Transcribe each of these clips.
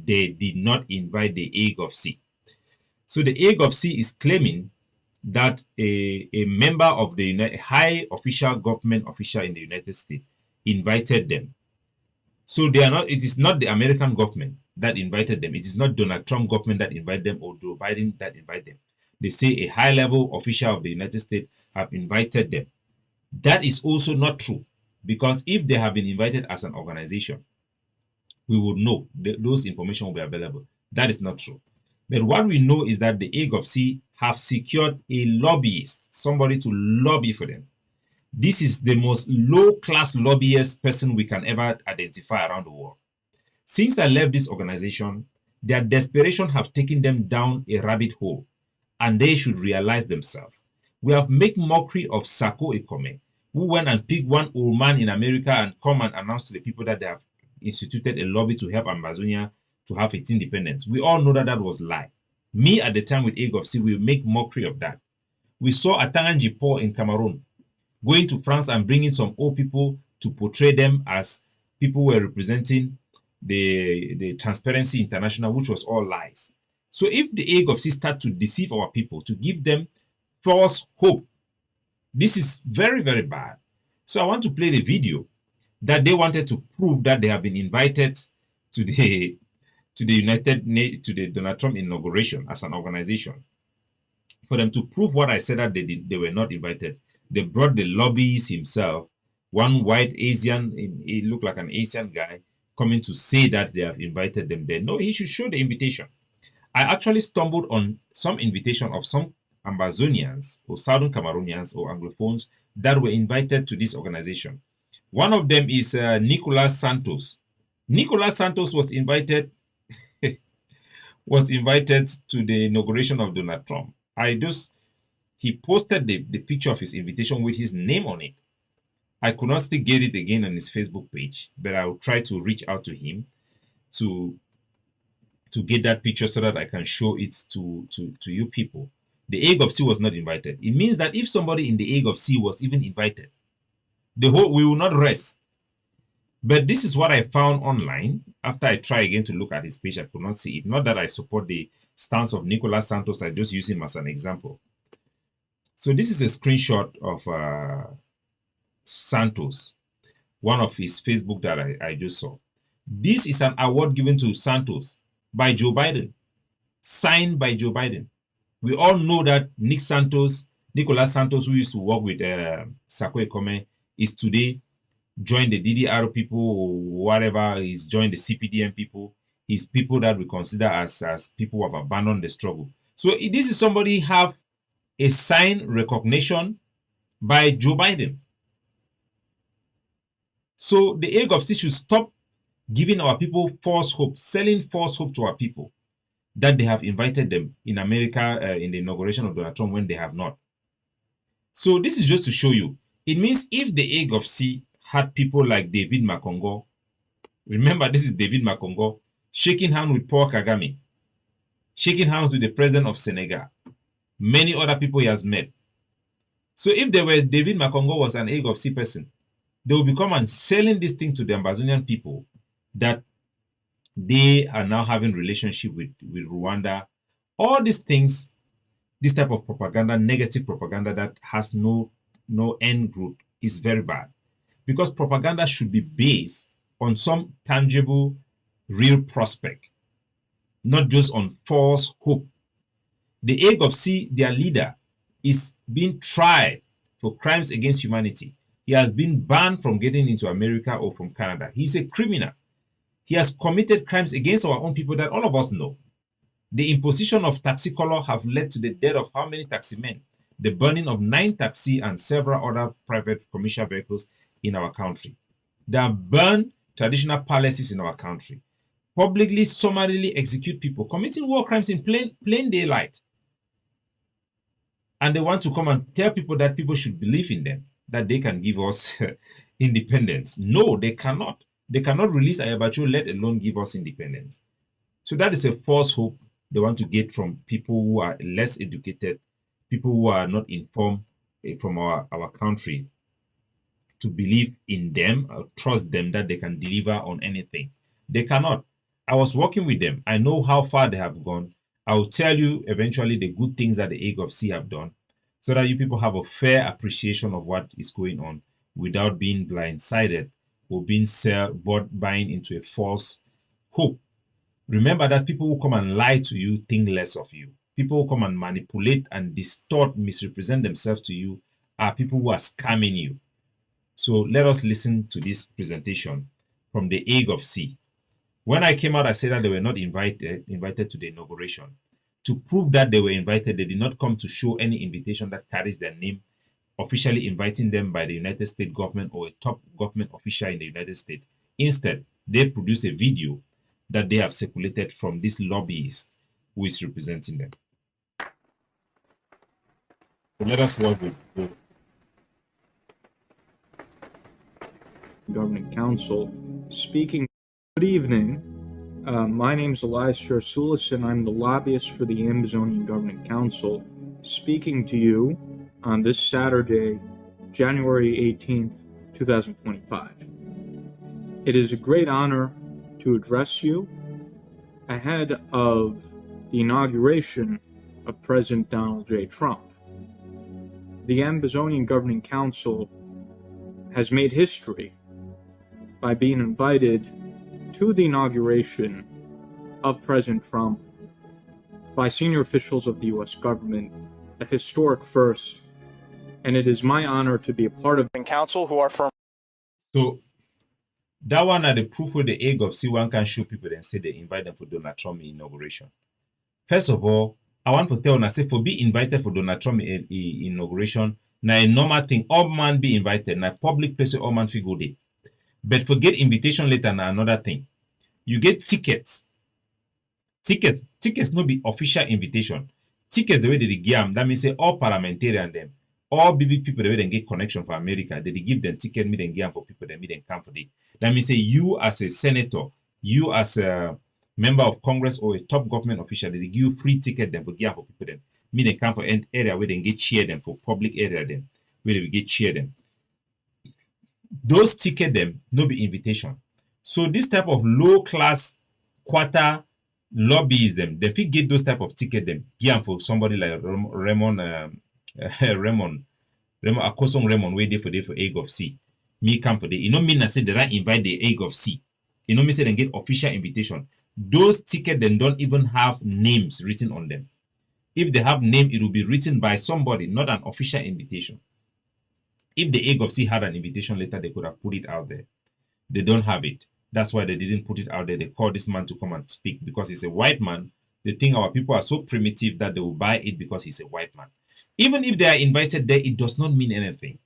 they did not invite the Agovc. So the Agovc is claiming that a member of the high official government official in the United States invited them. So they are not. It is not the American government that invited them. It is not Donald Trump government that invited them or Joe Biden that invited them. They say a high-level official of the United States have invited them. That is also not true, because if they have been invited as an organization, we would know those information will be available. That is not true. But what we know is that the Agovc have secured a lobbyist, somebody to lobby for them. This is the most low-class lobbyist person we can ever identify around the world. Since I left this organization, their desperation have taken them down a rabbit hole, and they should realize themselves. We have made mockery of Sako Ekome, who went and picked one old man in America and come and announce to the people that they have instituted a lobby to help Amazonia to have its independence. We all know that that was a lie. Me, at the time with Agovc, we make mockery of that. We saw Atanganji Paul in Cameroon going to France and bringing some old people to portray them as people who were representing the Transparency International, which was all lies. So if the Agovc start to deceive our people, to give them false hope, this is very, very bad. So I want to play the video that they wanted to prove that they have been invited to the Donald Trump inauguration as an organization. For them to prove what I said, that they were not invited, they brought the lobbyist himself, one white Asian, he looked like an Asian guy, coming to say that they have invited them there. No, he should show the invitation. I actually stumbled on some invitation of some Amazonians or Southern Cameroonians or Anglophones that were invited to this organization. One of them is Nicolas Santos. Nicolas Santos was invited to the inauguration of Donald Trump. He posted the picture of his invitation with his name on it. I could not still get it again on his Facebook page, but I will try to reach out to him to get that picture so that I can show it to you people. The Agovc was not invited. It means that if somebody in the Agovc was even invited, we will not rest. But this is what I found online. After I try again to look at his page, I could not see it. Not that I support the stance of Nicolas Santos, I just use him as an example. So this is a screenshot of Santos, one of his Facebook that I just saw. This is an award given to Santos by Joe Biden, signed by Joe Biden. We all know that Nicolas Santos, who used to work with Sako Ekome, is today joined the DDR people or whatever. He's joined the CPDM people. He's people that we consider as people who have abandoned the struggle. So this is somebody have a signed recognition by Joe Biden. So the Agovc should stop giving our people false hope, selling false hope to our people that they have invited them in America in the inauguration of Donald Trump when they have not. So this is just to show you. It means if the Agovc had people like David Makongo, remember this is David Makongo, shaking hands with Paul Kagame, shaking hands with the president of Senegal, many other people he has met. So if David Makongo was an Agovc person, they will become and selling this thing to the Amazonian people that they are now having relationship with Rwanda. All these things, this type of propaganda, negative propaganda that has no end group, is very bad. Because propaganda should be based on some tangible, real prospect, not just on false hope. The Agovc, their leader, is being tried for crimes against humanity. He has been banned from getting into America or from Canada. He's a criminal. He has committed crimes against our own people that all of us know. The imposition of taxi color have led to the death of how many taxi men? The burning of 9 taxi and several other private commercial vehicles in our country. They have burned traditional palaces in our country. Publicly, summarily execute people committing war crimes in plain daylight. And they want to come and tell people that people should believe in them, that they can give us independence. No, they cannot. They cannot release Ayabacho, let alone give us independence. So that is a false hope they want to get from people who are less educated, people who are not informed from our country, to believe in them or trust them that they can deliver on anything. They cannot. I was working with them. I know how far they have gone. I will tell you eventually the good things that the Agovc have done so that you people have a fair appreciation of what is going on without being blindsided or being buying into a false hope. Remember that people who come and lie to you think less of you. People who come and manipulate and distort, misrepresent themselves to you are people who are scamming you. So let us listen to this presentation from the Agovc. When I came out, I said that they were not invited to the inauguration. To prove that they were invited, they did not come to show any invitation that carries their name, officially inviting them by the United States government or a top government official in the United States. Instead, they produced a video that they have circulated from this lobbyist who is representing them. So let us watch the Governing Council speaking. Good evening. My name is Elias Sharsulis, and I'm the lobbyist for the Amazonian Governing Council, speaking to you on this Saturday, January 18th, 2025. It is a great honor to address you ahead of the inauguration of President Donald J. Trump. The Amazonian Governing Council has made history by being invited to the inauguration of President Trump by senior officials of the U.S. government, a historic first, and it is my honor to be a part of the council who are firm. So that one are the proof where the Agovc one can show people and say they invite them for Donald Trump inauguration. First of all, I want to tell you, say for be invited for Donald Trump inauguration, now a normal thing, all man be invited, now public place all man figure day. But for get invitation letter now another thing. You get tickets. Tickets no be official invitation. Tickets the way they give them, that means say all parliamentarian them, all big people the way they get connection for America, they give them ticket, me then give them for people, then me then come for it. That means say you as a senator, you as a member of Congress or a top government official, they give you free ticket them for give them for people them. Me then come for an area where they get cheer them for public area them, where they get cheer them. Those ticket them no be invitation. So this type of low class quarter lobbies them, they fit get those type of ticket them, give them for somebody like Raymond Akosong Raymond where they for Agovc. Me come for the. You know mean I say they don't invite the Agovc. You know me say they get official invitation. Those tickets then don't even have names written on them. If they have name, it will be written by somebody, not an official invitation. If the Agovc had an invitation letter, they could have put it out there. They don't have it. That's why they didn't put it out there. They called this man to come and speak because he's a white man. They think our people are so primitive that they will buy it because he's a white man. Even if they are invited there, it does not mean anything.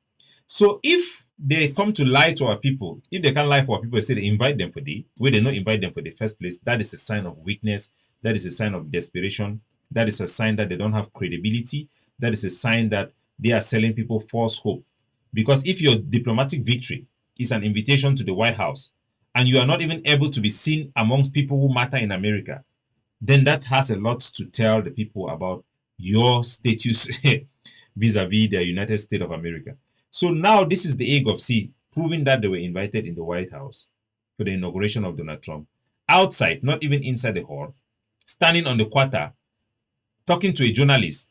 So if they come to lie to our people, if they can't lie for our people, say they invite them for the, where they not invite them for the first place, that is a sign of weakness. That is a sign of desperation. That is a sign that they don't have credibility. That is a sign that they are selling people false hope. Because if your diplomatic victory is an invitation to the White House and you are not even able to be seen amongst people who matter in America, then that has a lot to tell the people about your status vis-a-vis the United States of America. So now this is the Agovc proving that they were invited in the White House for the inauguration of Donald Trump. Outside, not even inside the hall, standing on the quarter, talking to a journalist.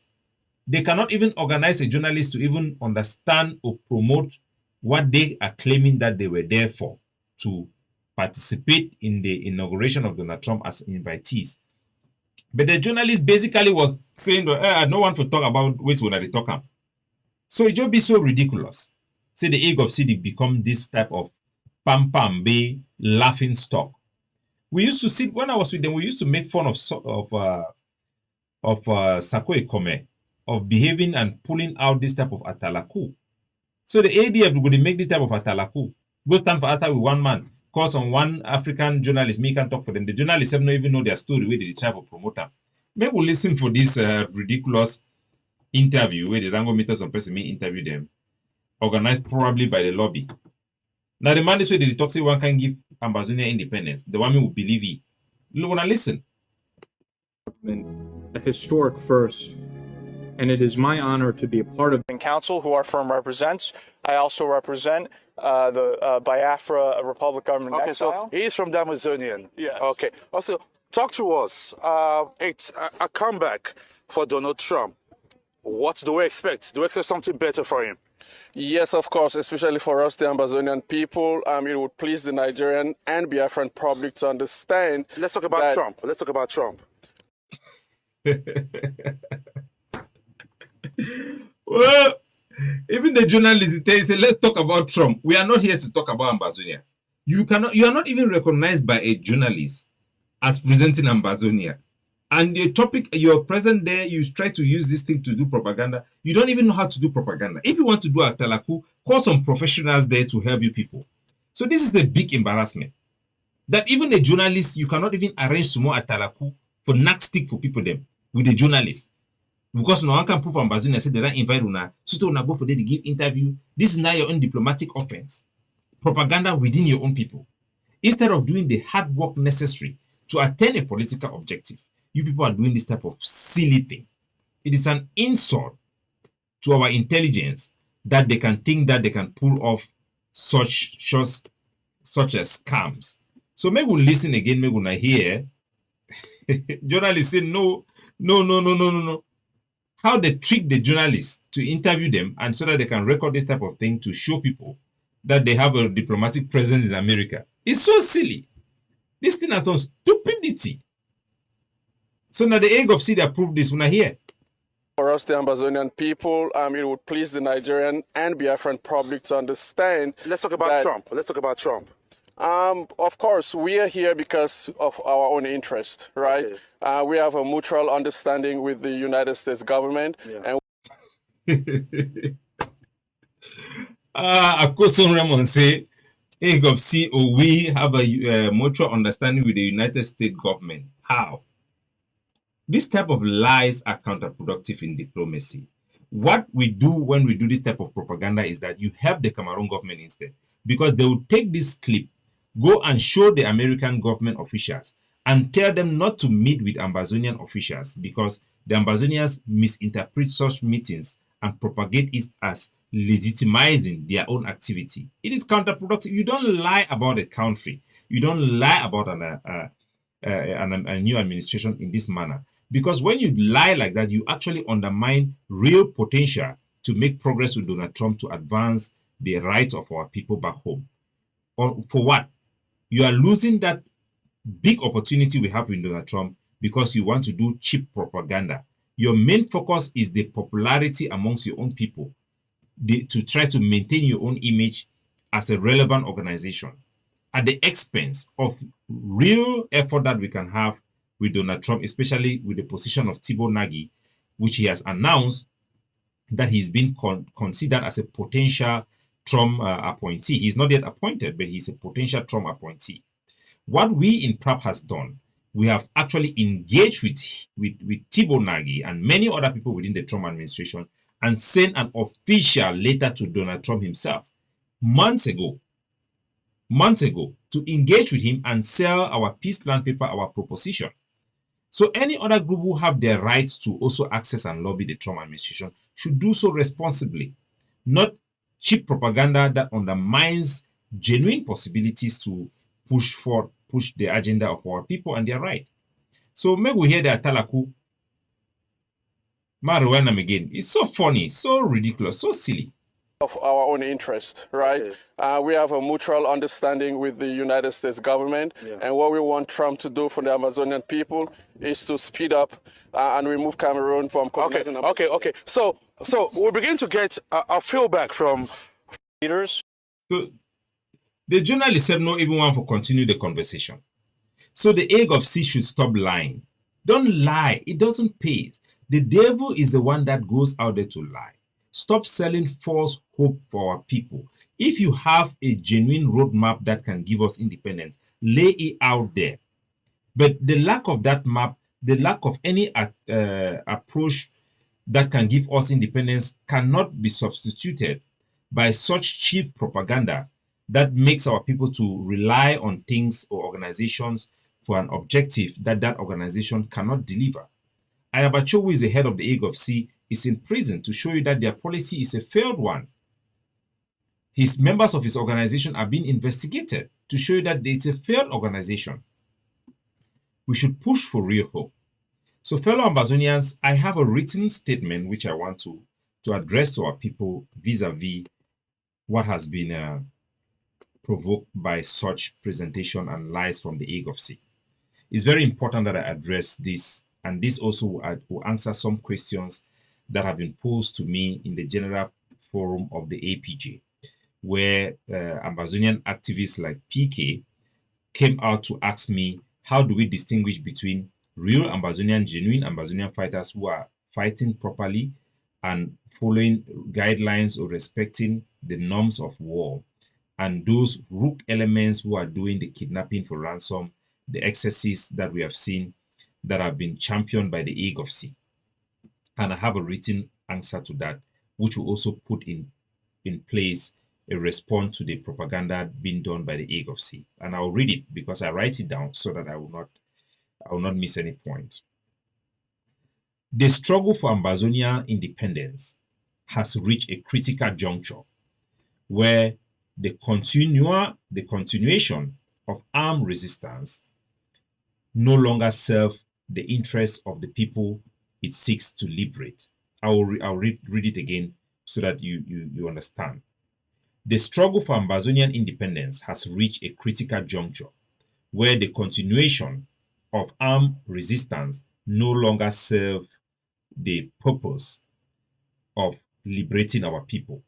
They cannot even organize a journalist to even understand or promote what they are claiming that they were there for, to participate in the inauguration of Donald Trump as invitees. But the journalist basically was saying, no one to talk about which one they talk about. So it just be so ridiculous. Say the Agovc become this type of pam bay laughing stock. We used to sit, when I was with them, we used to make fun of Sako Ekome, of behaving and pulling out this type of atalaku. So the ADF would make this type of atalaku. Go stand for us with one man. Cause on one African journalist, me can talk for them. The journalists have not even know their story where they try for promoter. Maybe we'll listen for this ridiculous interview where the Rango meter some person may interview them, organized probably by the lobby. Now the man is where the toxic one can give Ambazonia independence. The one will believe it. You wanna listen. A historic first, and it is my honor to be a part of Council, who our firm represents. I also represent the Biafra Republic government. Okay, exile. so he's from the Amazonian. Yeah. Okay. Also, talk to us. It's a comeback for Donald Trump. What do we expect? Do we expect something better for him? Yes, of course, especially for us, the Amazonian people. It would please the Nigerian and Biafran public to understand. Let's talk about Trump. Let's talk about Trump. Well, even the journalist they say, let's talk about Trump. We are not here to talk about Ambazonia. You are not even recognized by a journalist as presenting Ambazonia. And the topic, you're present there, you try to use this thing to do propaganda. You don't even know how to do propaganda. If you want to do atalaku, call some professionals there to help you people. So this is the big embarrassment. That even a journalist, you cannot even arrange small atalaku for next stick for people them with a journalist. Because no one can prove Ambazonia say they don't invite una, so una go for them to give interview. This is now your own diplomatic offense. Propaganda within your own people. Instead of doing the hard work necessary to attain a political objective, you people are doing this type of silly thing. It is an insult to our intelligence that they can think that they can pull off such as scams. So maybe we'll listen again, maybe we'll not hear. Journalists say no. How they trick the journalists to interview them and so that they can record this type of thing to show people that they have a diplomatic presence in America. It's so silly. This thing has some stupidity. So now the Agovc they approved this one here. For us, the Amazonian people, it would please the Nigerian and Biafran public to understand. Let's talk about Trump. Let's talk about Trump. Of course, we are here because of our own interest, right? Okay. We have a mutual understanding with the United States government. Yeah. And Akoson Raymond say, Agovc, or we have a mutual understanding with the United States government. How? This type of lies are counterproductive in diplomacy. What we do when we do this type of propaganda is that you help the Cameroon government instead, because they will take this clip, go and show the American government officials and tell them not to meet with Ambazonian officials because the Ambazonians misinterpret such meetings and propagate it as legitimizing their own activity. It is counterproductive. You don't lie about a country. You don't lie about a new administration in this manner. Because when you lie like that, you actually undermine real potential to make progress with Donald Trump to advance the rights of our people back home. Or for what? You are losing that big opportunity we have with Donald Trump because you want to do cheap propaganda. Your main focus is the popularity amongst your own people, to try to maintain your own image as a relevant organization at the expense of real effort that we can have with Donald Trump, especially with the position of Thibault Nagy, which he has announced that he's been considered as a potential Trump appointee. He's not yet appointed, but he's a potential Trump appointee. What we in PRAP has done, we have actually engaged with Thibault Nagy and many other people within the Trump administration and sent an official letter to Donald Trump himself months ago, to engage with him and sell our peace plan paper, our proposition. So any other group who have their rights to also access and lobby the Trump administration should do so responsibly, not cheap propaganda that undermines genuine possibilities to push the agenda of our people and their right. So maybe we hear the atalaku. Marijuana again. It's so funny, so ridiculous, so silly. Of our own interest, right? Okay. We have a mutual understanding with the United States government, and what we want Trump to do for the Amazonian people is to speed up and remove Cameroon from. Okay. So we begin to get a feedback from leaders. So the journalists said no even want to continue the conversation. So the Agovc should stop lying. Don't lie. It doesn't pay. The devil is the one that goes out there to lie. Stop selling false hope for our people. If you have a genuine roadmap that can give us independence, lay it out there. But the lack of that map, the lack of any approach that can give us independence cannot be substituted by such cheap propaganda that makes our people to rely on things or organizations for an objective that organization cannot deliver. Ayabacho, who is the head of the Agovc, is in prison to show you that their policy is a failed one. His members of his organization are being investigated to show you that it's a failed organization. We should push for real hope. So, fellow Ambazonians, I have a written statement which I want to address to our people vis-a-vis what has been provoked by such presentation and lies from the Agovc. It's very important that I address this, and this also will answer some questions that have been posed to me in the general forum of the APJ, where Ambazonian activists like PK came out to ask me, how do we distinguish between real Ambazonian, genuine Ambazonian fighters who are fighting properly and following guidelines or respecting the norms of war, and those rook elements who are doing the kidnapping for ransom, the excesses that we have seen that have been championed by the Agovc. And I have a written answer to that, which will also put in place a response to the propaganda being done by the Agovc. And I'll read it because I write it down so that I will not miss any point. The struggle for Ambazonia independence has reached a critical juncture where the continuation of armed resistance no longer serve the interests of the people it seeks to liberate. I'll read it again so that you understand. The struggle for Ambazonian independence has reached a critical juncture where the continuation of armed resistance no longer serve the purpose of liberating our people.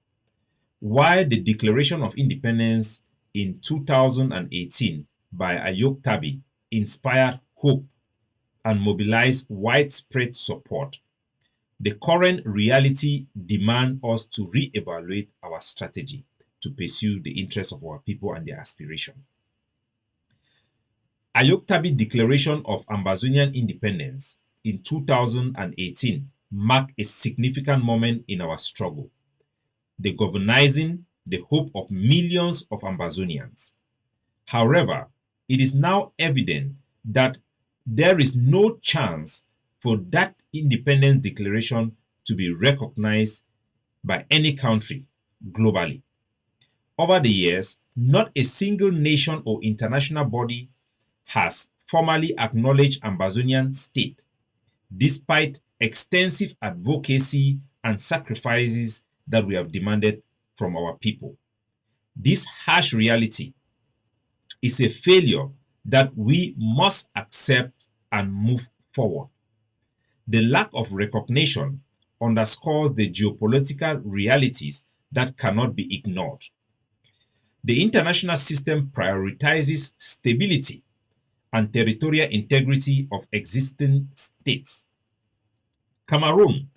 While the Declaration of Independence in 2018 by Agovc inspired hope and mobilized widespread support, the current reality demands us to re-evaluate our strategy to pursue the interests of our people and their aspiration. Agovc Declaration of Ambazonian Independence in 2018 marked a significant moment in our struggle, the galvanizing the hope of millions of Ambazonians. However, it is now evident that there is no chance for that independence declaration to be recognized by any country globally. Over the years, not a single nation or international body has formally acknowledged Ambazonian state, despite extensive advocacy and sacrifices that we have demanded from our people. This harsh reality is a failure that we must accept and move forward. The lack of recognition underscores the geopolitical realities that cannot be ignored. The international system prioritizes stability and territorial integrity of existing states. Cameroon,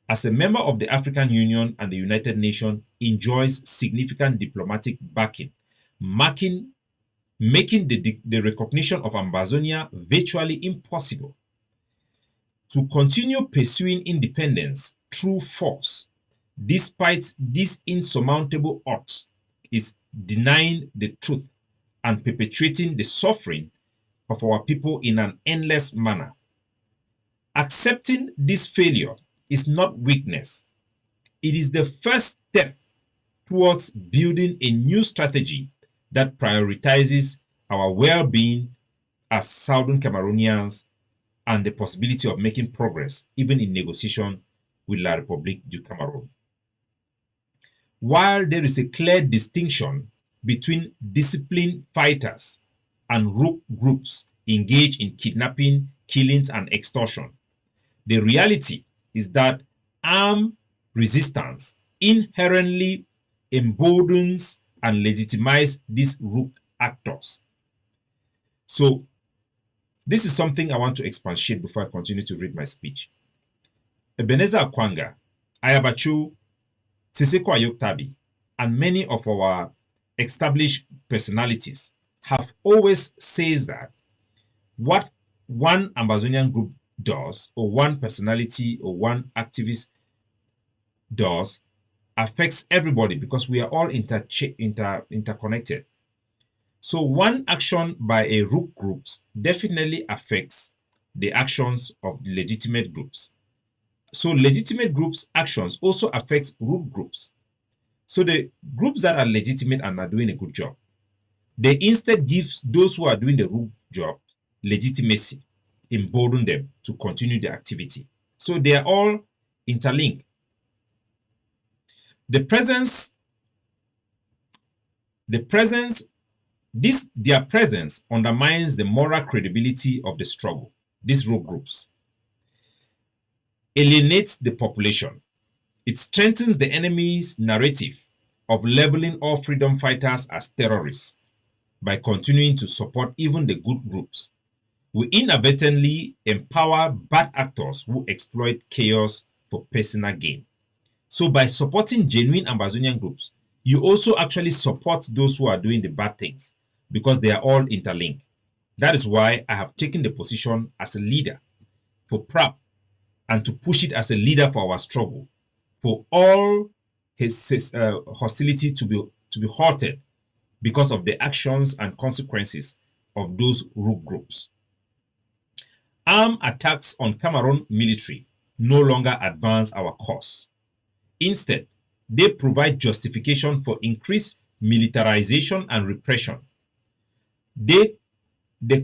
as a member of the African Union and the United Nations, enjoys significant diplomatic backing, making the recognition of Ambazonia virtually impossible. To continue pursuing independence through force, despite these insurmountable odds, is denying the truth and perpetuating the suffering of our people in an endless manner. Accepting this failure is not weakness. It is the first step towards building a new strategy that prioritizes our well-being as Southern Cameroonians and the possibility of making progress, even in negotiation with La République du Cameroon. While there is a clear distinction between disciplined fighters and rogue groups engaged in kidnapping, killings, and extortion, the reality is that armed resistance inherently emboldens and legitimizes these rogue actors. So, this is something I want to expatiate before I continue to read my speech. Ebenezer Akwanga, Ayabachu, Siseko Agovc, and many of our established personalities have always said that what one Ambazonian group does, or one personality or one activist does, affects everybody because we are all interconnected. So one action by a rogue group definitely affects the actions of legitimate groups. So legitimate groups' actions also affect root groups. So the groups that are legitimate and are doing a good job, they instead give those who are doing the root job legitimacy, embolden them to continue the activity. So they are all interlinked. The presence, their presence undermines the moral credibility of the struggle. These rogue groups alienates the population. It strengthens the enemy's narrative of labeling all freedom fighters as terrorists by continuing to support even the good groups. We inadvertently empower bad actors who exploit chaos for personal gain. So by supporting genuine Amazonian groups, you also actually support those who are doing the bad things because they are all interlinked. That is why I have taken the position as a leader for PRAP and to push it as a leader for our struggle, for all his hostility to be halted because of the actions and consequences of those rogue groups. Armed attacks on Cameroon military no longer advance our cause. Instead, they provide justification for increased militarization and repression. The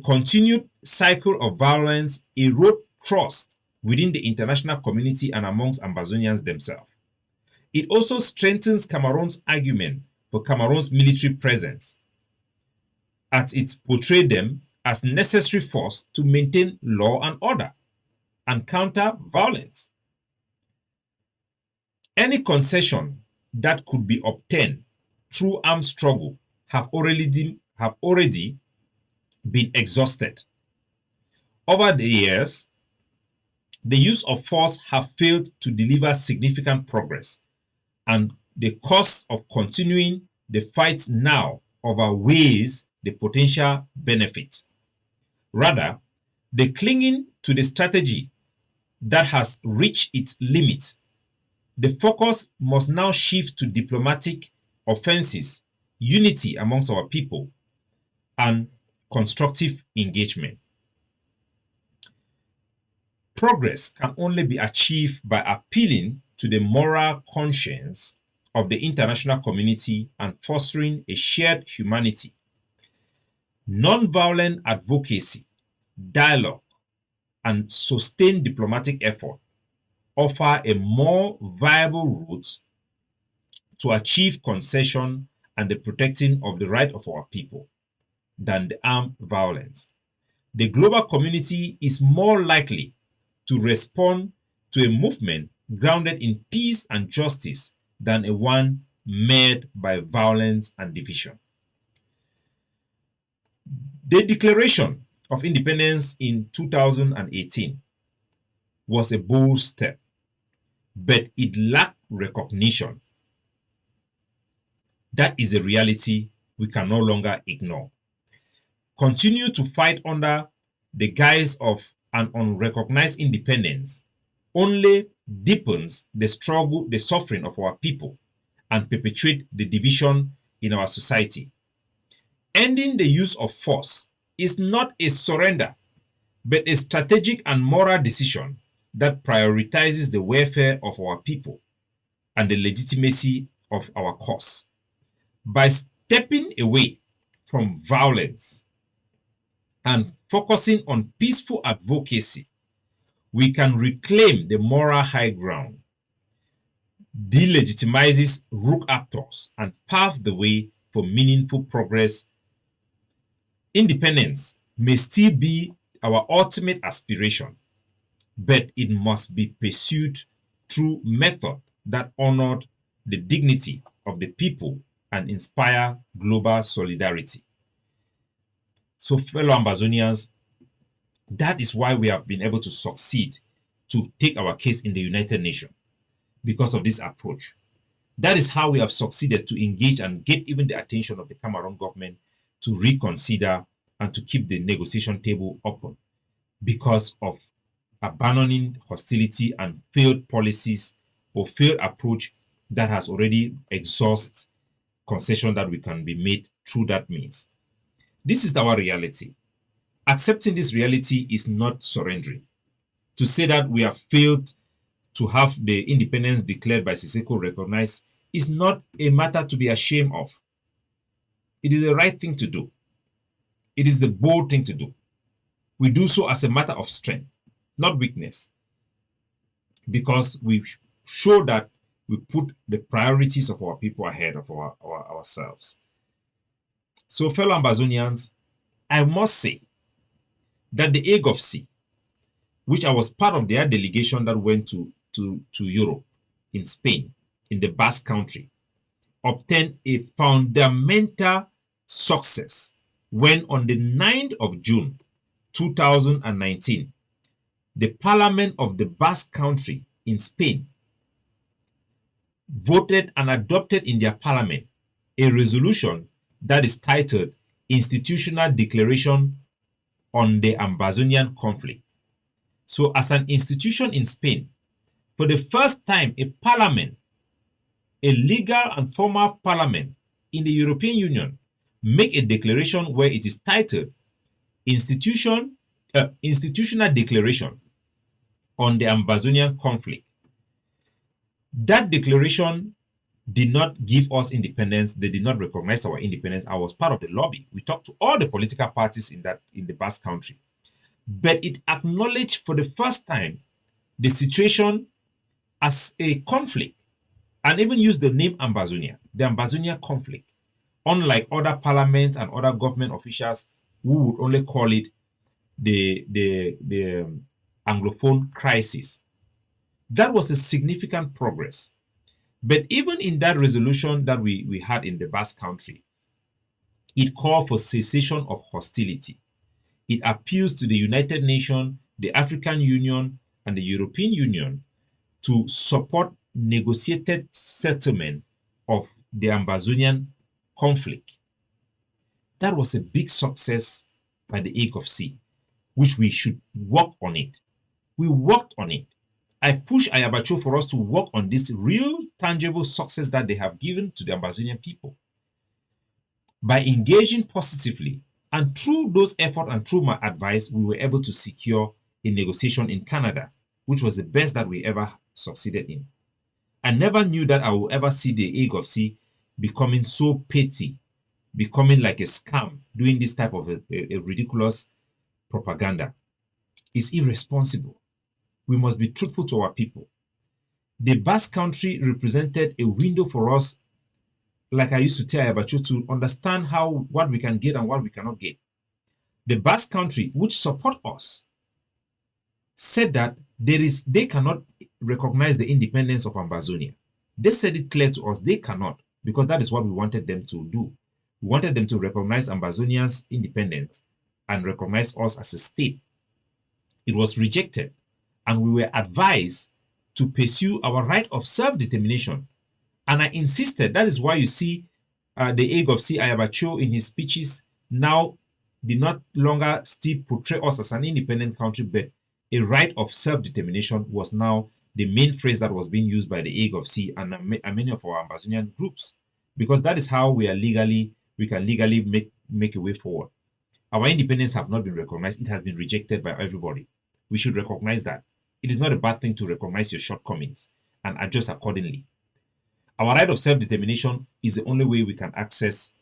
continued cycle of violence erode trust within the international community and amongst Ambazonians themselves. It also strengthens Cameroon's argument for Cameroon's military presence, as it portrayed them as necessary force to maintain law and order and counter violence. Any concession that could be obtained through armed struggle have already been exhausted. Over the years, the use of force have failed to deliver significant progress, and the cost of continuing the fight now outweighs the potential benefit. Rather, the clinging to the strategy that has reached its limits, the focus must now shift to diplomatic offenses, unity amongst our people, and constructive engagement. Progress can only be achieved by appealing to the moral conscience of the international community and fostering a shared humanity. Non-violent advocacy, dialogue, and sustained diplomatic effort offer a more viable route to achieve concession and the protecting of the right of our people than the armed violence. The global community is more likely to respond to a movement grounded in peace and justice than a one made by violence and division. The Declaration of Independence in 2018 was a bold step, but it lacked recognition. That is a reality we can no longer ignore. Continue to fight under the guise of an unrecognized independence only deepens the struggle, the suffering of our people, and perpetuate the division in our society. Ending the use of force is not a surrender, but a strategic and moral decision that prioritizes the welfare of our people and the legitimacy of our cause. By stepping away from violence and focusing on peaceful advocacy, we can reclaim the moral high ground, delegitimizes rogue actors, and pave the way for meaningful progress. Independence may still be our ultimate aspiration, but it must be pursued through methods that honor the dignity of the people and inspire global solidarity. So, fellow Ambazonians, that is why we have been able to succeed to take our case in the United Nations, because of this approach. That is how we have succeeded to engage and get even the attention of the Cameroon government to reconsider and to keep the negotiation table open, because of abandoning hostility and failed policies or failed approach that has already exhausted concession that we can be made through that means. This is our reality. Accepting this reality is not surrendering. To say that we have failed to have the independence declared by Siseko recognized is not a matter to be ashamed of. It is the right thing to do. It is the bold thing to do. We do so as a matter of strength, not weakness, because we show that we put the priorities of our people ahead of ourselves. So, fellow Ambazonians, I must say that the Agovc, which I was part of their delegation that went to Europe, in Spain, in the Basque Country, obtained a fundamental success when on the 9th of June 2019, the Parliament of the Basque Country in Spain voted and adopted in their parliament a resolution that is titled Institutional Declaration on the Ambazonian Conflict. So, as an institution in Spain, for the first time, a parliament, a legal and formal parliament in the European Union, make a declaration where it is titled Institutional Declaration on the Ambazonian Conflict. That declaration did not give us independence. They did not recognize our independence. I was part of the lobby. We talked to all the political parties in the Basque Country. But it acknowledged for the first time the situation as a conflict and even used the name Ambazonia, the Ambazonia conflict, unlike other parliaments and other government officials who would only call it the Anglophone crisis. That was a significant progress. But even in that resolution that we had in the Basque Country, it called for cessation of hostility. It appeals to the United Nations, the African Union, and the European Union to support negotiated settlement of the Ambazonian conflict. That was a big success by the Agovc, which we should work on it. We worked on it. I push Ayabacho for us to work on this real tangible success that they have given to the Ambazonian people. By engaging positively and through those efforts and through my advice, we were able to secure a negotiation in Canada, which was the best that we ever succeeded in. I never knew that I would ever see the Agovc becoming so petty, becoming like a scam, doing this type of a ridiculous propaganda. It's irresponsible. We must be truthful to our people. The Basque Country represented a window for us, like I used to tell Ayabacho, to understand what we can get and what we cannot get. The Basque Country, which support us, said that they cannot recognize the independence of Ambazonia. They said it clear to us, they cannot, because that is what we wanted them to do. We wanted them to recognize Ambazonia's independence and recognize us as a state. It was rejected, and we were advised to pursue our right of self-determination. And I insisted. That is why you see the Agovc Ayabacho in his speeches now did not longer still portray us as an independent country, but a right of self-determination was now the main phrase that was being used by the Agovc and many of our Ambazonian groups, because that is how we can legally make a way forward. Our independence have not been recognized. It has been rejected by everybody. We should recognize that. It is not a bad thing to recognize your shortcomings and adjust accordingly. Our right of self-determination is the only way we can access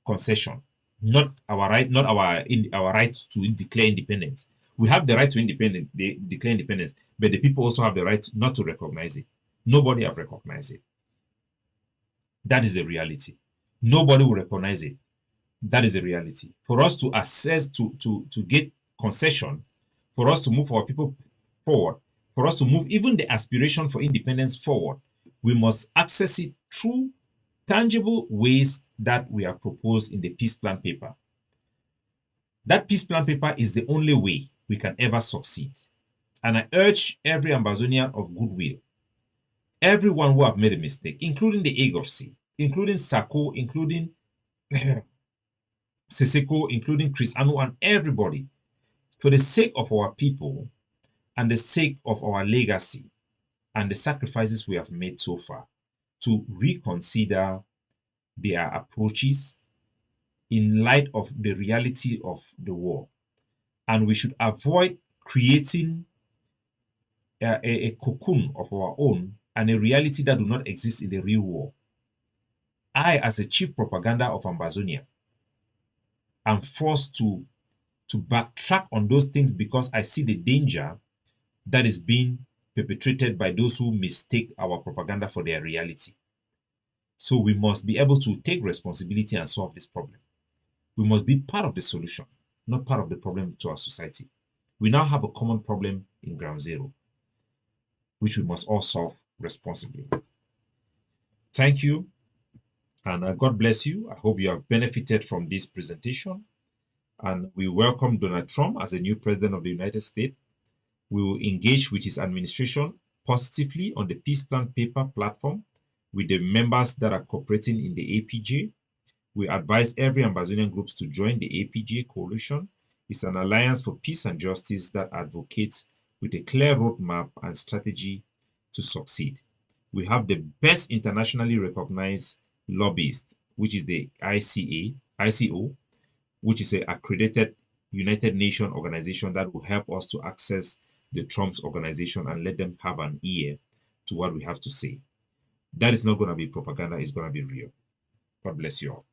concession, not our right to declare independence. We have the right to declare independence, but the people also have the right not to recognize it. Nobody have recognized it. That is the reality. Nobody will recognize it. That is the reality. For us to access, to get concession, for us to move our people forward, for us to move even the aspiration for independence forward, we must access it through tangible ways that we have proposed in the peace plan paper. That peace plan paper is the only way we can ever succeed. And I urge every Ambazonian of goodwill, everyone who have made a mistake, including the Agovc, including Sako, including Siseko, including Chris Anu, and everybody, for the sake of our people and the sake of our legacy and the sacrifices we have made so far, to reconsider their approaches in light of the reality of the war. And we should avoid creating a cocoon of our own and a reality that do not exist in the real world. I, as a chief propaganda of Ambazonia, am forced to backtrack on those things because I see the danger that is being perpetrated by those who mistake our propaganda for their reality. So we must be able to take responsibility and solve this problem. We must be part of the solution, not part of the problem to our society. We now have a common problem in ground zero, which we must all solve responsibly. Thank you, and God bless you. I hope you have benefited from this presentation. And we welcome Donald Trump as a new president of the United States. We will engage with his administration positively on the Peace Plan Paper platform with the members that are cooperating in the APJ. We advise every Ambazonian groups to join the APJ coalition. It's an alliance for peace and justice that advocates with a clear roadmap and strategy to succeed. We have the best internationally recognized lobbyist, which is the ICO, which is an accredited United Nations organization that will help us to access the Trump's organization and let them have an ear to what we have to say. That is not going to be propaganda, it's going to be real. God bless you all.